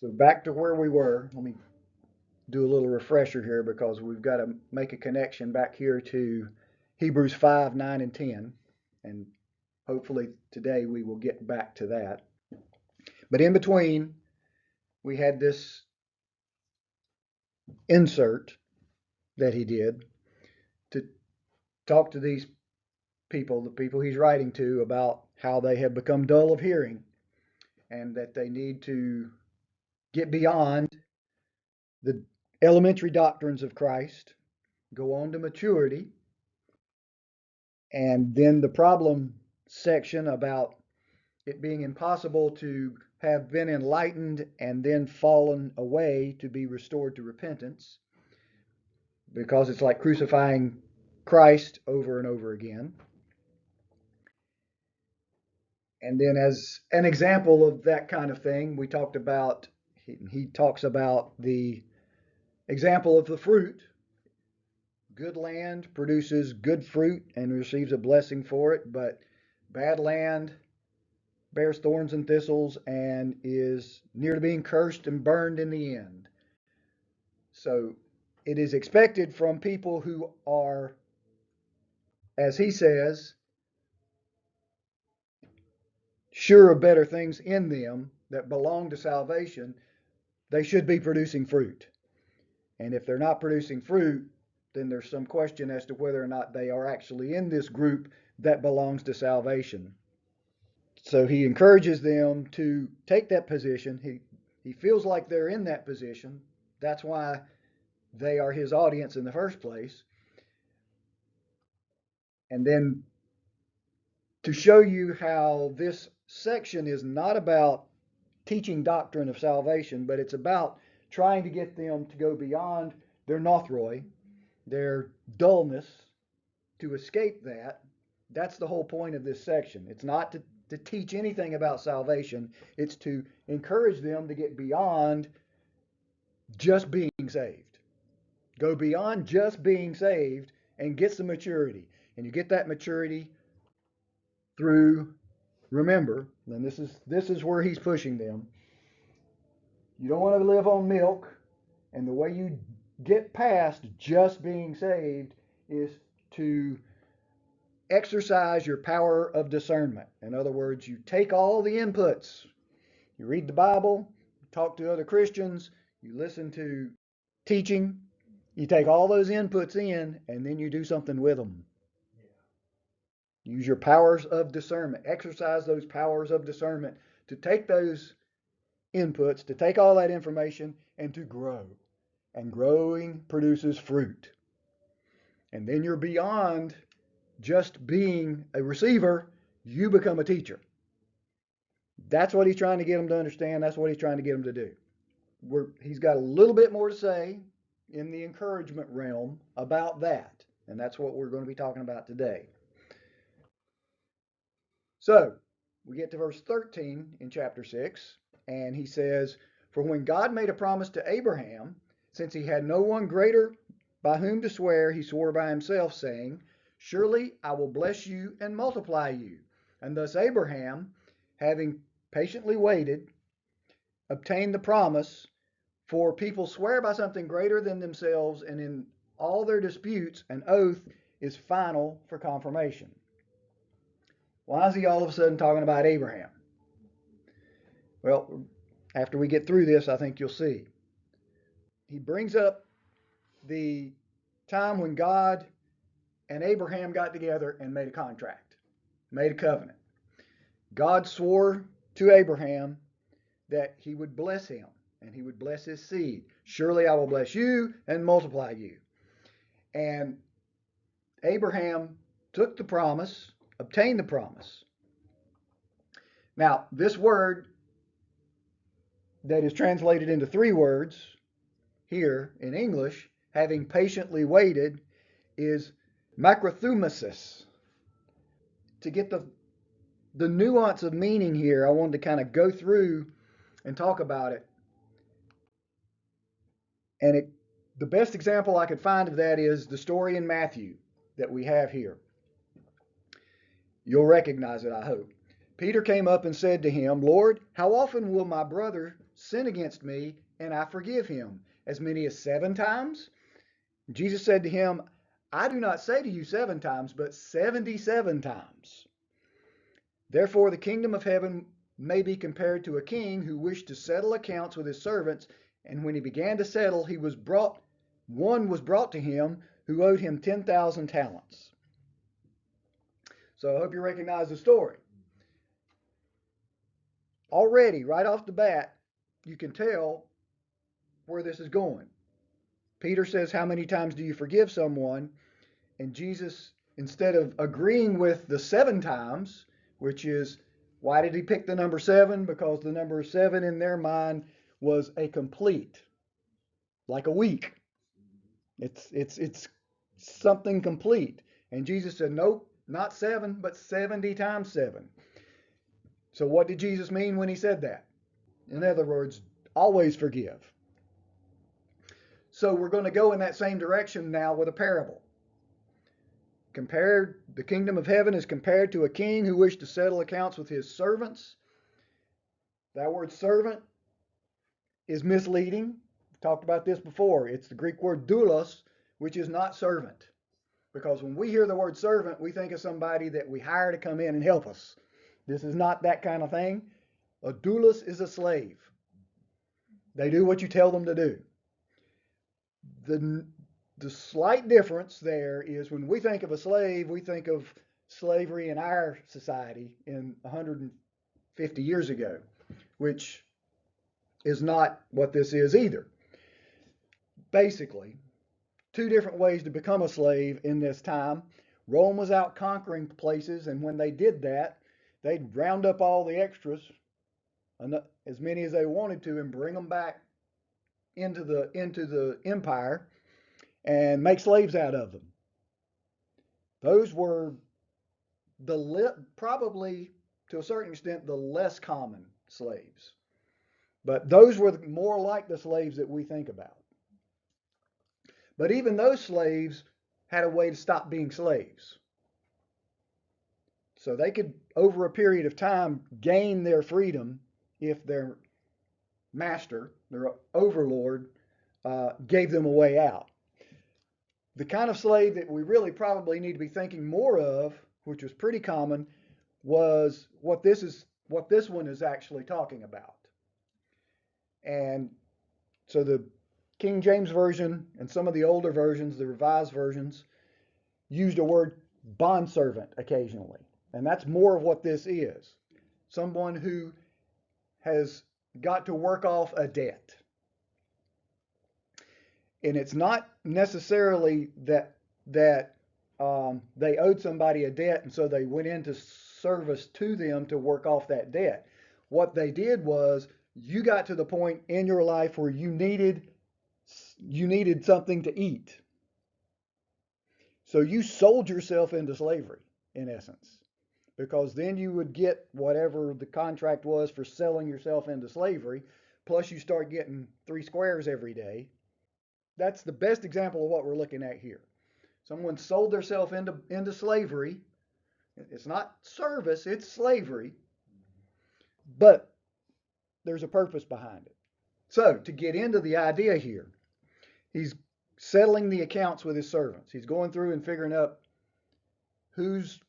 So back to where we were. Let me do a little refresher here because we've got to make a connection back here to Hebrews 5, 9, and 10. And hopefully today we will get back to that. But in between, we had this insert that he did to talk to these people, the people he's writing to, about how they have become dull of hearing and that they need to get beyond the elementary doctrines of Christ, go on to maturity, and then the problem section about it being impossible to have been enlightened and then fallen away to be restored to repentance, because it's like crucifying Christ over and over again. And then as an example of that kind of thing, we talked about, he talks about the example of the fruit. Good land produces good fruit and receives a blessing for it, but bad land bears thorns and thistles and is near to being cursed and burned in the end. So it is expected from people who are, as he says, sure of better things in them that belong to salvation, they should be producing fruit. And if they're not producing fruit, then there's some question as to whether or not they are actually in this group that belongs to salvation. So he encourages them to take that position. He feels like they're in that position. That's why they are his audience in the first place. And then to show you how this section is not about teaching doctrine of salvation, but it's about trying to get them to go beyond their nothroi, their dullness, to escape that. That's the whole point of this section. It's not to teach anything about salvation. It's to encourage them to get beyond just being saved. Go beyond just being saved and get some maturity. And you get that maturity through, remember, and this is where he's pushing them. You don't want to live on milk, and the way you get past just being saved is to exercise your power of discernment. In other words, you take all the inputs. You read the Bible, you talk to other Christians, you listen to teaching, you take all those inputs in, and then you do something with them. Use your powers of discernment. Exercise those powers of discernment to take those inputs, to take all that information, and to grow. And growing produces fruit. And then you're beyond just being a receiver, you become a teacher. That's what he's trying to get them to understand. That's what he's trying to get them to do. He's got a little bit more to say in the encouragement realm about that. And that's what we're going to be talking about today. So we get to verse 13 in chapter 6, and he says, "For when God made a promise to Abraham, since he had no one greater by whom to swear, he swore by himself, saying, Surely I will bless you and multiply you. And thus Abraham, having patiently waited, obtained the promise. For people swear by something greater than themselves, and in all their disputes, an oath is final for confirmation." Why is he all of a sudden talking about Abraham? Well, after we get through this, I think you'll see. He brings up the time when God and Abraham got together and made a contract, made a covenant. God swore to Abraham that he would bless him and he would bless his seed. Surely I will bless you and multiply you. And Abraham took the promise, obtained the promise. Now, this word that is translated into three words here in English, having patiently waited, is macrothumesis. To get the nuance of meaning here, I wanted to kind of go through and talk about it. And the best example I could find of that is the story in Matthew that we have here. You'll recognize it, I hope. Peter came up and said to him, Lord, how often will my brother sin against me, and I forgive him? As many as 7 times? Jesus said to him, I do not say to you 7 times, but 77 times. Therefore, the kingdom of heaven may be compared to a king who wished to settle accounts with his servants, and when he began to settle, one was brought to him who owed him 10,000 talents. So I hope you recognize the story. Already, right off the bat, you can tell where this is going. Peter says, how many times do you forgive someone? And Jesus, instead of agreeing with the 7 times, which is, why did he pick the number 7? Because the number 7 in their mind was a complete, like a week. It's something complete. And Jesus said, nope, not 7, but 70 times 7. So what did Jesus mean when he said that? In other words, always forgive. So we're going to go in that same direction now with a parable. The kingdom of heaven is compared to a king who wished to settle accounts with his servants. That word servant is misleading. We've talked about this before. It's the Greek word doulos, which is not servant. Because when we hear the word servant, we think of somebody that we hire to come in and help us. This is not that kind of thing. A doulos is a slave. They do what you tell them to do. The slight difference there is when we think of a slave, we think of slavery in our society in 150 years ago, which is not what this is either. Basically, 2 different ways to become a slave in this time. Rome was out conquering places, and when they did that, they'd round up all the extras, as many as they wanted to, and bring them back into the empire and make slaves out of them. Those were probably to a certain extent the less common slaves. But those were more like the slaves that we think about. But even those slaves had a way to stop being slaves. So they could, over a period of time, gain their freedom if their master, their overlord, gave them a way out. The kind of slave that we really probably need to be thinking more of, which was pretty common, was what this one is actually talking about. And so the King James Version and some of the older versions, the revised versions, used a word bondservant occasionally. And that's more of what this is. Someone who has got to work off a debt. And it's not necessarily that they owed somebody a debt and so they went into service to them to work off that debt. What they did was, you got to the point in your life where you needed something to eat. So you sold yourself into slavery, in essence, because then you would get whatever the contract was for selling yourself into slavery, plus you start getting 3 squares every day. That's the best example of what we're looking at here. Someone sold themselves into slavery. It's not service, it's slavery. But there's a purpose behind it. So, to get into the idea here, he's settling the accounts with his servants. He's going through and figuring out who's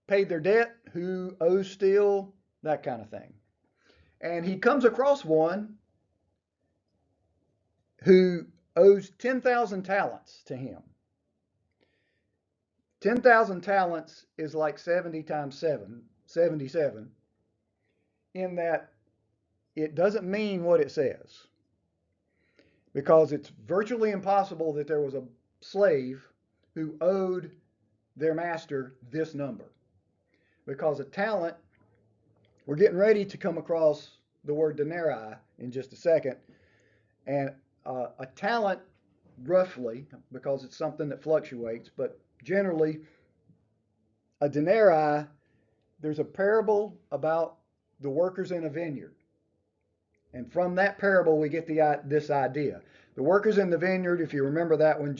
paid their debt, who owes still, that kind of thing. And he comes across one who owes 10,000 talents to him. 10,000 talents is like 70 times 7, 77, in that it doesn't mean what it says. Because it's virtually impossible that there was a slave who owed their master this number. Because a talent, we're getting ready to come across the word denarii in just a second. And a talent, roughly, because it's something that fluctuates, but generally, a denarii, there's a parable about the workers in a vineyard. And from that parable, we get this idea. The workers in the vineyard, if you remember that when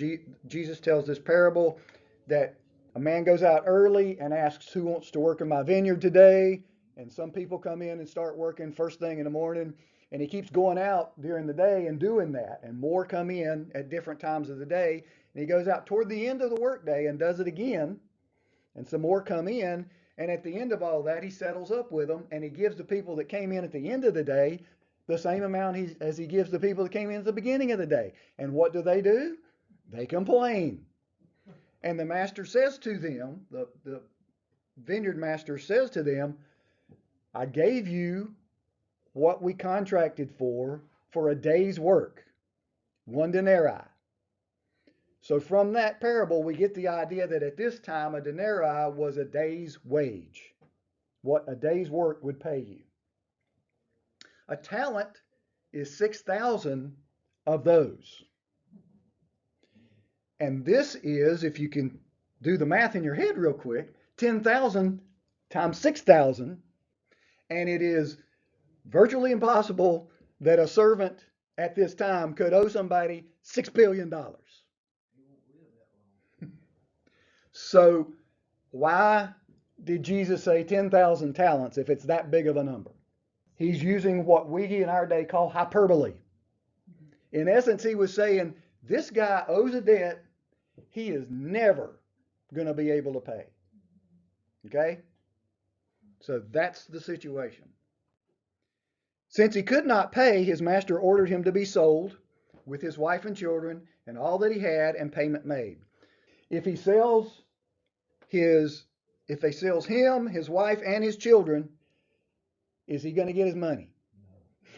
Jesus tells this parable, that a man goes out early and asks, who wants to work in my vineyard today? And some people come in and start working first thing in the morning. And he keeps going out during the day and doing that. And more come in at different times of the day. And he goes out toward the end of the workday and does it again. And some more come in. And at the end of all that, he settles up with them. And he gives the people that came in at the end of the day the same amount as he gives the people that came in at the beginning of the day. And what do? They complain. And the master says to them, the vineyard master says to them, I gave you what we contracted for a day's work, 1 denarii. So from that parable, we get the idea that at this time, a denarii was a day's wage, what a day's work would pay you. A talent is 6,000 of those. And this is, if you can do the math in your head real quick, 10,000 times 6,000, and it is virtually impossible that a servant at this time could owe somebody $6 billion. So why did Jesus say 10,000 talents if it's that big of a number? He's using what we in our day call hyperbole. In essence, he was saying, this guy owes a debt he is never going to be able to pay. Okay? So that's the situation. Since he could not pay, his master ordered him to be sold with his wife and children and all that he had, and payment made. If they sells him, his wife, and his children, is he going to get his money?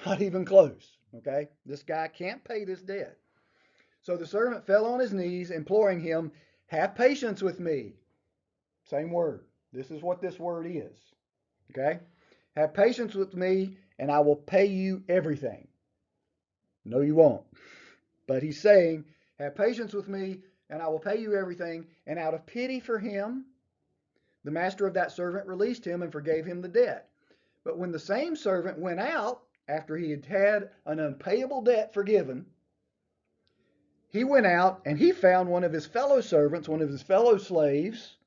No. Not even close. Okay? This guy can't pay this debt. So the servant fell on his knees, imploring him, have patience with me. Same word. This is what this word is. Okay? Have patience with me, and I will pay you everything. No, you won't. But he's saying, have patience with me, and I will pay you everything. And out of pity for him, the master of that servant released him and forgave him the debt. But when the same servant went out, after he had had an unpayable debt forgiven, he went out and he found one of his fellow servants, one of his fellow slaves,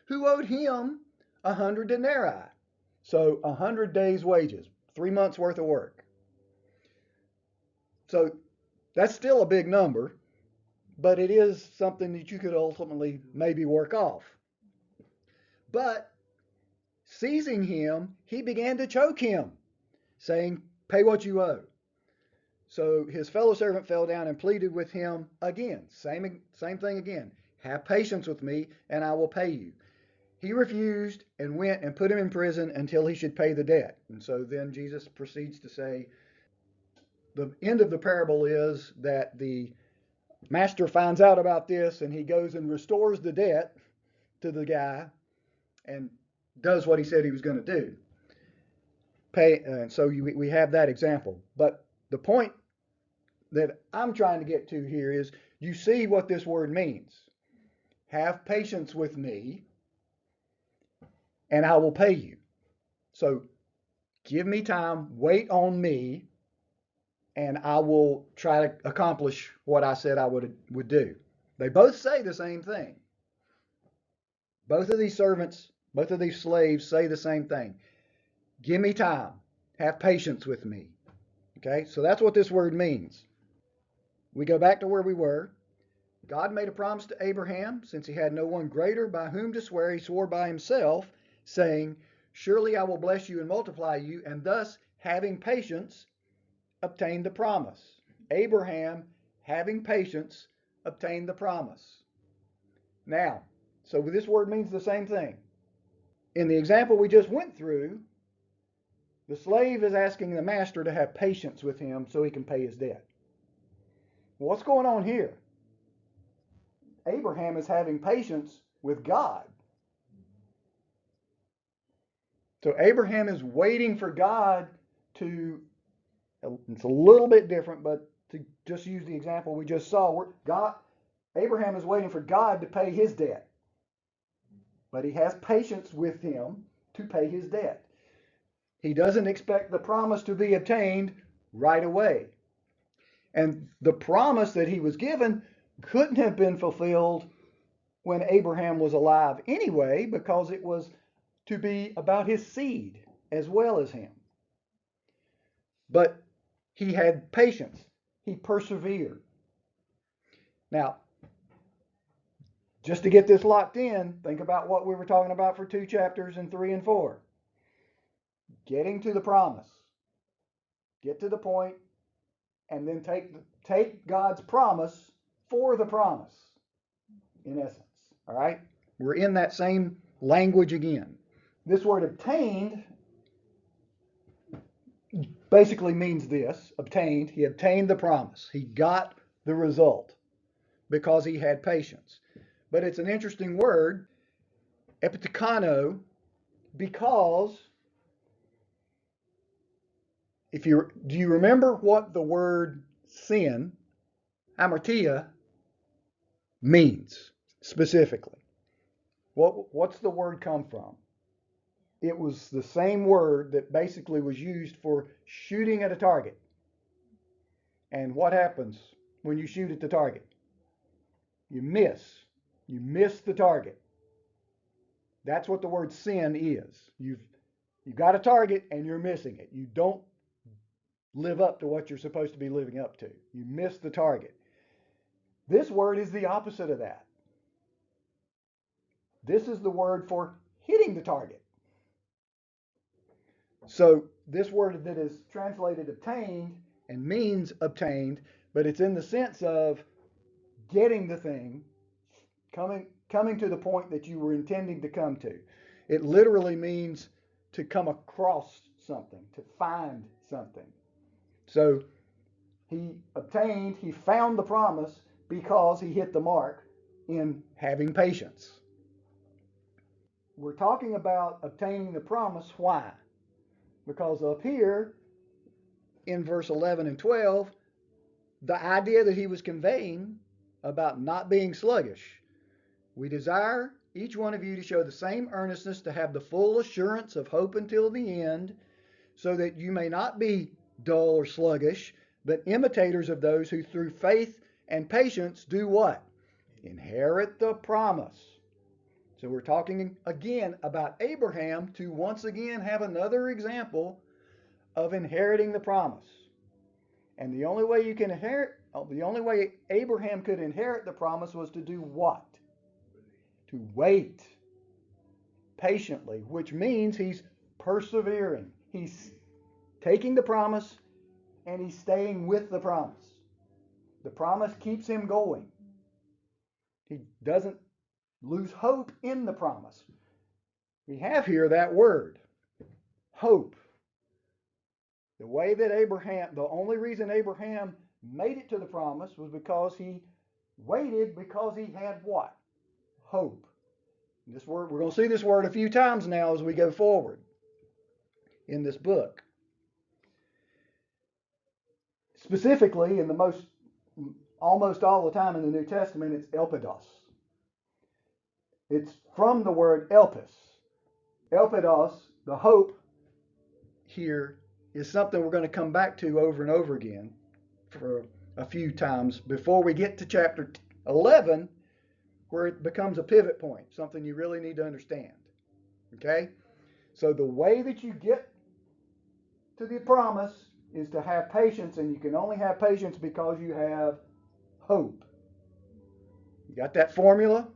who owed him 100 denarii. So 100 days' wages, 3 months worth of work. So that's still a big number, but it is something that you could ultimately maybe work off. But seizing him, he began to choke him, saying, pay what you owe. So his fellow servant fell down and pleaded with him again. Same thing again. Have patience with me, and I will pay you. He refused and went and put him in prison until he should pay the debt. And so then Jesus proceeds to say, the end of the parable is that the master finds out about this, and he goes and restores the debt to the guy and does what he said he was going to do. So we have that example. But the point that I'm trying to get to here is, you see what this word means. Have patience with me, and I will pay you. So give me time, wait on me, and I will try to accomplish what I said I would do. They both say the same thing. Both of these servants, both of these slaves say the same thing. Give me time. Have patience with me. Okay, so that's what this word means. We go back to where we were. God made a promise to Abraham, since he had no one greater by whom to swear. He swore by himself, saying, surely I will bless you and multiply you, and thus, having patience, obtained the promise. Abraham, having patience, obtained the promise. Now, so this word means the same thing. In the example we just went through, the slave is asking the master to have patience with him so he can pay his debt. What's going on here? Abraham is having patience with God. So Abraham is waiting for God to, it's a little bit different, but to just use the example we just saw, Abraham is waiting for God to pay his debt. But he has patience with him to pay his debt. He doesn't expect the promise to be obtained right away. And the promise that he was given couldn't have been fulfilled when Abraham was alive anyway, because it was to be about his seed as well as him. But He had patience. He persevered. Now, just to get this locked in, think about what we were talking about for 2 chapters in 3 and 4. Getting to the promise. Get to the point, and then take God's promise for the promise, in essence. All right? We're in that same language again. This word obtained basically means this. Obtained. He obtained the promise. He got the result because he had patience. But it's an interesting word, epitikano, because do you remember what the word sin, hamartia, means specifically? What's the word come from? It was the same word that basically was used for shooting at a target. And what happens when you shoot at the target? You miss. You miss the target. That's what the word sin is. You've got a target and you're missing it. You don't live up to what you're supposed to be living up to. You miss the target. This word is the opposite of that. This is the word for hitting the target. So this word that is translated obtained and means obtained, but it's in the sense of getting the thing, coming to the point that you were intending to come to. It literally means to come across something, to find something. So he found the promise because he hit the mark in having patience. We're talking about obtaining the promise. Why? Because up here in verse 11 and 12, the idea that he was conveying about not being sluggish. We desire each one of you to show the same earnestness, to have the full assurance of hope until the end, so that you may not be dull or sluggish, but imitators of those who through faith and patience do what? Inherit the promise. So we're talking again about Abraham to once again have another example of inheriting the promise. And the only way Abraham could inherit the promise was to do what? To wait patiently, which means he's persevering. He's taking the promise and he's staying with the promise. The promise keeps him going. He doesn't lose hope in the promise. We have here that word, hope. The only reason Abraham made it to the promise was because he waited, because he had what? Hope. This word, we're going to see this word a few times now as we go forward in this book. Specifically, almost all the time in the New Testament, it's elpidos. It's from the word elpis. Elpidos, the hope here, is something we're going to come back to over and over again for a few times before we get to chapter 11, where it becomes a pivot point, something you really need to understand. Okay? So the way that you get to the promise is to have patience, and you can only have patience because you have hope. You got that formula?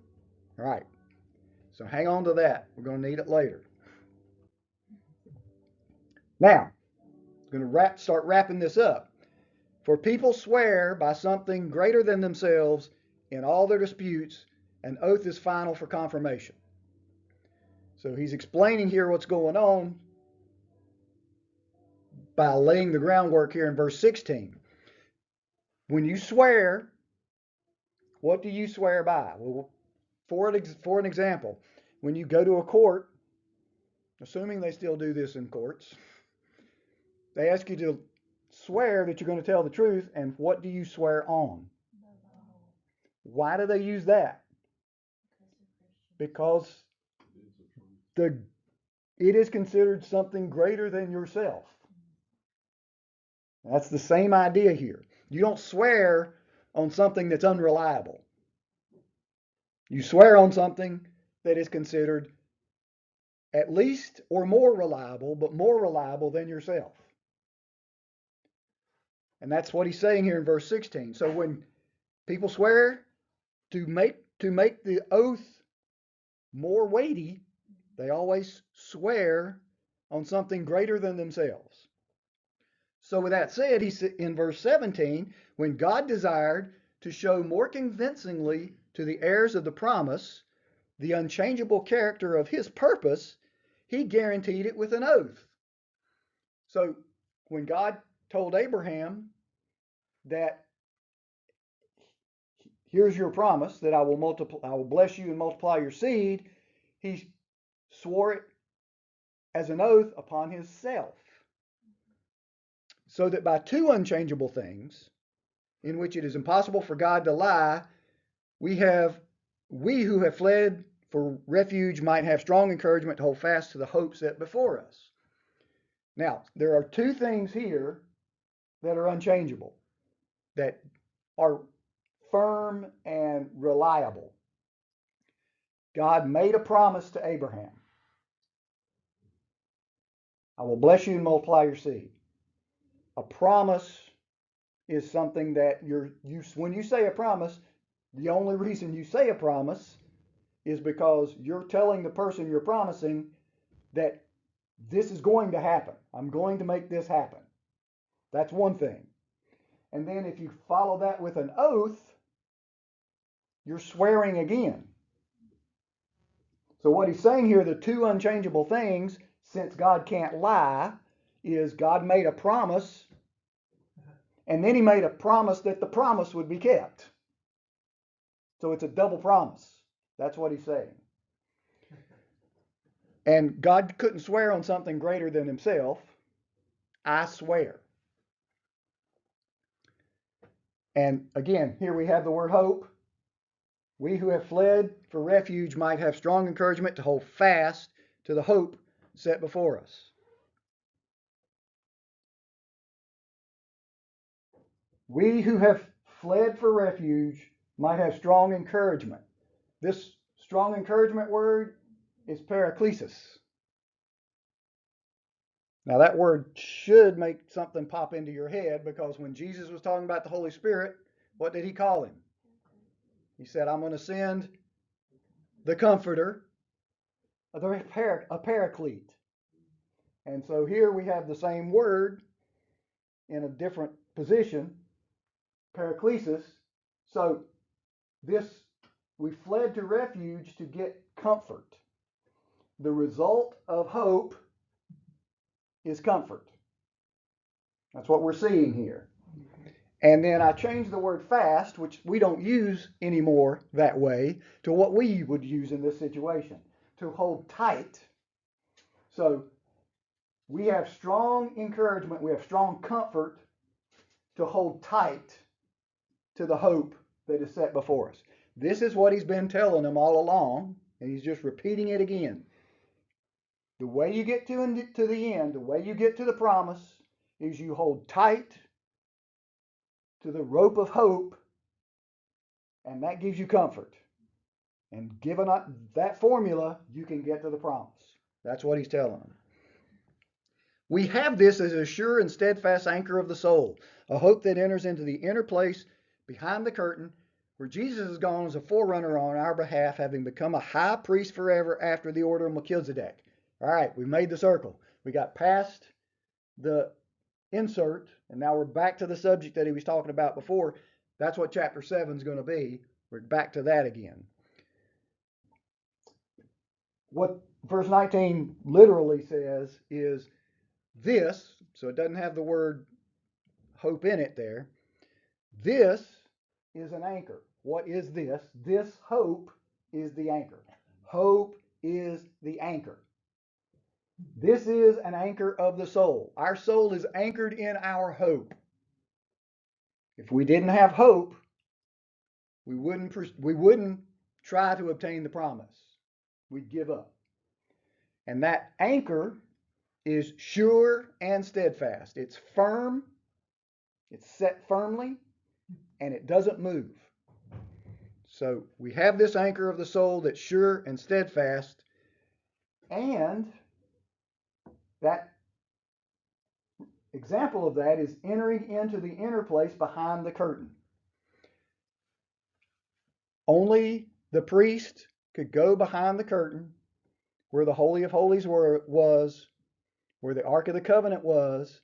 All right. So hang on to that. We're going to need it later. Now, I'm going to start wrapping this up. For people swear by something greater than themselves in all their disputes, an oath is final for confirmation. So he's explaining here what's going on by laying the groundwork here in verse 16. When you swear, what do you swear by? Well, for an example, when you go to a court, assuming they still do this in courts, they ask you to swear that you're going to tell the truth, and what do you swear on? Why do they use that? Because it is considered something greater than yourself. That's the same idea here. You don't swear on something that's unreliable. You swear on something that is considered at least or more reliable, but more reliable than yourself. And that's what he's saying here in verse 16. So when people swear to make the oath more weighty, they always swear on something greater than themselves. So with that said, in verse 17, when God desired to show more convincingly to the heirs of the promise the unchangeable character of his purpose, he guaranteed it with an oath. So when God told Abraham that here's your promise that I will bless you and multiply your seed, he swore it as an oath upon himself. So that by two unchangeable things, in which it is impossible for God to lie, we who have fled for refuge might have strong encouragement to hold fast to the hope set before us. Now, there are two things here that are unchangeable, that are firm and reliable. God made a promise to Abraham. I will bless you and multiply your seed. A promise is something that when you say a promise, the only reason you say a promise is because you're telling the person you're promising that this is going to happen. I'm going to make this happen. That's one thing. And then if you follow that with an oath, you're swearing again. So what he's saying here, the two unchangeable things, since God can't lie, is God made a promise, and then he made a promise that the promise would be kept. So it's a double promise. That's what he's saying. And God couldn't swear on something greater than himself. I swear. And again, here we have the word hope. We who have fled for refuge might have strong encouragement to hold fast to the hope set before us. We who have fled for refuge might have strong encouragement. This strong encouragement word is Paraklesis. Now that word should make something pop into your head, because when Jesus was talking about the Holy Spirit, what did he call him? He said, I'm going to send the Comforter, a Paraclete. And so here we have the same word in a different position, Paraklesis. So we fled to refuge to get comfort. The result of hope is comfort. That's what we're seeing here. And then I changed the word fast, which we don't use anymore that way, to what we would use in this situation, to hold tight. So we have strong encouragement, we have strong comfort to hold tight to the hope that is set before us. This is what he's been telling them all along, and he's just repeating it again. The way you get to the end, the way you get to the promise, is you hold tight to the rope of hope, and that gives you comfort. And given that formula, you can get to the promise. That's what he's telling them. We have this as a sure and steadfast anchor of the soul, a hope that enters into the inner place behind the curtain, where Jesus has gone as a forerunner on our behalf, having become a high priest forever after the order of Melchizedek. All right, we made the circle. We got past the insert, and now we're back to the subject that he was talking about before. That's what chapter 7 is going to be. We're back to that again. What verse 19 literally says is this, so it doesn't have the word hope in it there. This is an anchor. What is this? This hope is the anchor. Hope is the anchor. This is an anchor of the soul. Our soul is anchored in our hope. If we didn't have hope, we wouldn't try to obtain the promise. We'd give up. And that anchor is sure and steadfast. It's firm, it's set firmly, and it doesn't move. So we have this anchor of the soul that's sure and steadfast, and that example of that is entering into the inner place behind the curtain. Only the priest could go behind the curtain where the Holy of Holies was, where the Ark of the Covenant was,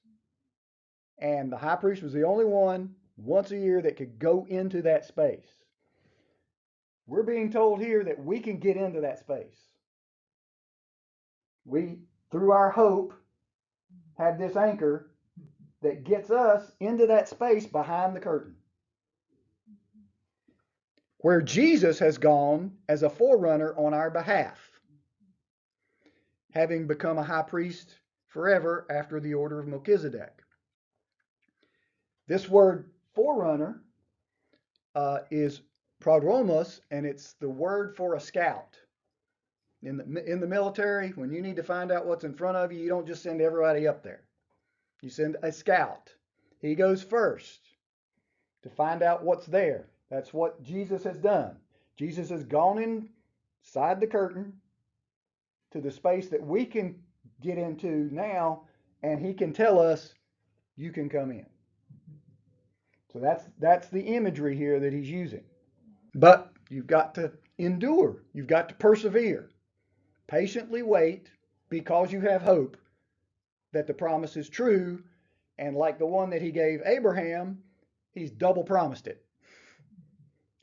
and the high priest was the only one once a year that could go into that space. We're being told here that we can get into that space. We, through our hope, have this anchor that gets us into that space behind the curtain, where Jesus has gone as a forerunner on our behalf, having become a high priest forever after the order of Melchizedek. This word forerunner is prodromos, and it's the word for a scout. In the military, when you need to find out what's in front of you, you don't just send everybody up there. You send a scout. He goes first to find out what's there. That's what Jesus has done. Jesus has gone inside the curtain to the space that we can get into now, and he can tell us, you can come in. So that's the imagery here that he's using. But you've got to endure. You've got to persevere. Patiently wait because you have hope that the promise is true. And like the one that he gave Abraham, he's double promised it.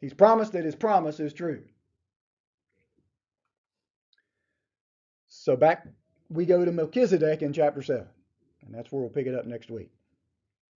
He's promised that his promise is true. So back we go to Melchizedek in chapter 7. And that's where we'll pick it up next week.